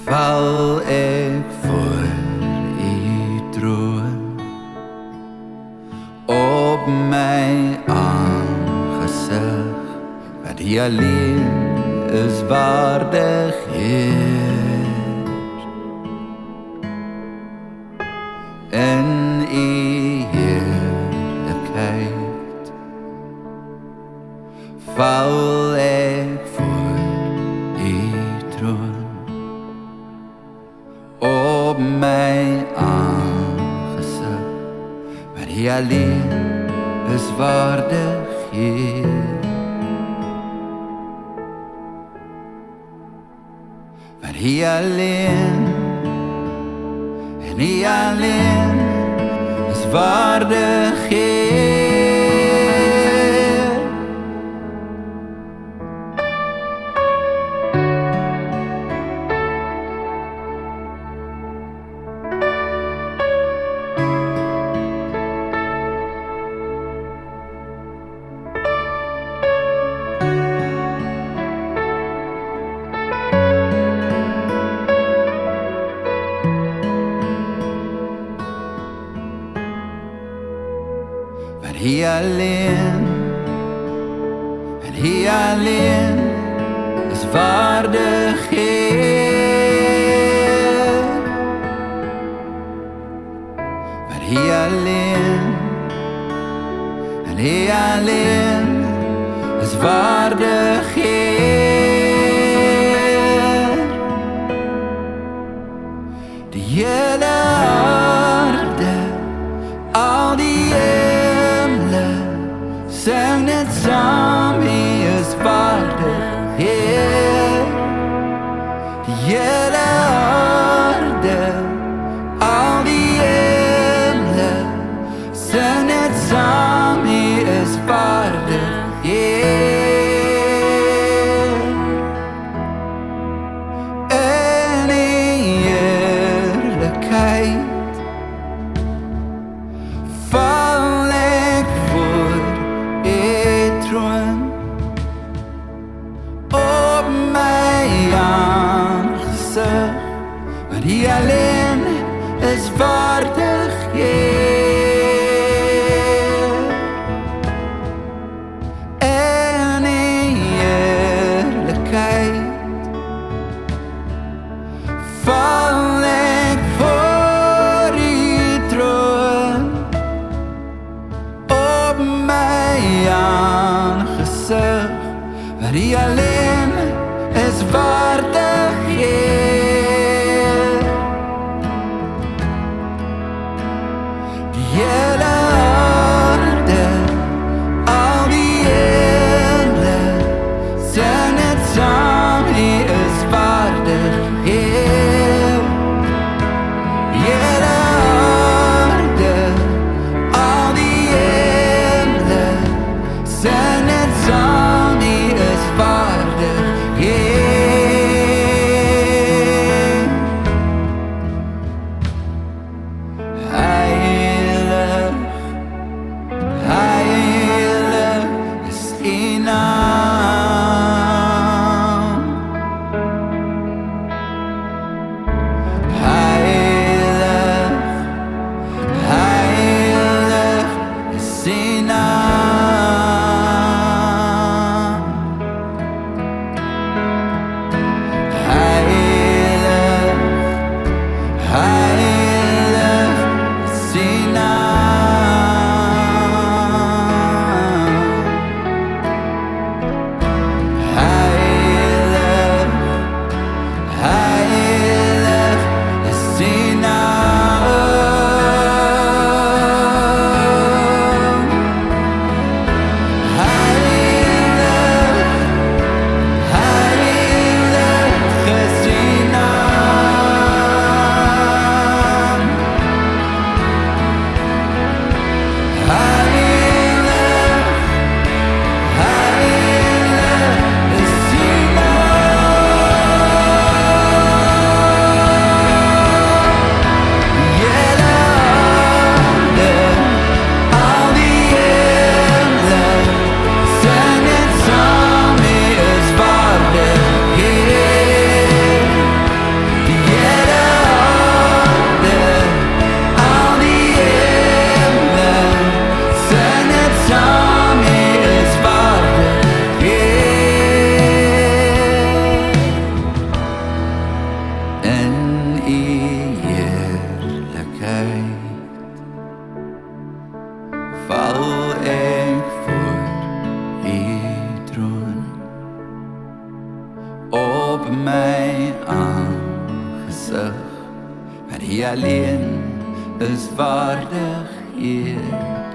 val ek voor u troon, op my aangesig, wat u alleen is waardig, Heer. In u heerlikheid val ek voor u troon, op my aangesig, wat u alleen is waardig, Heer. Wat u alleen en u alleen is waardig, Heer. Want hy alleen en hy alleen is waardig, Heer. Want hy alleen en hy alleen is waardig, Heer. Die hele aarde, al die sing net saam, hy is waardig, Heer. Die hele aarde, al die engele, sing net saam, hy is waardig, Heer. In die heerlikheid val ek voor troon, op my aangesig, want hy alleen is waardig, Heer. En die heerlikheid val ek voor die troon, op my aangesig, want hy alleen is waardig, Heer. Die hele aarde, al die engele, sing net saam, hy is waardig, Heer. Die hele aarde, al die engele, sing net saam, hy is waardig, Heer. op my aangesig, want U alleen is waardig, Heer.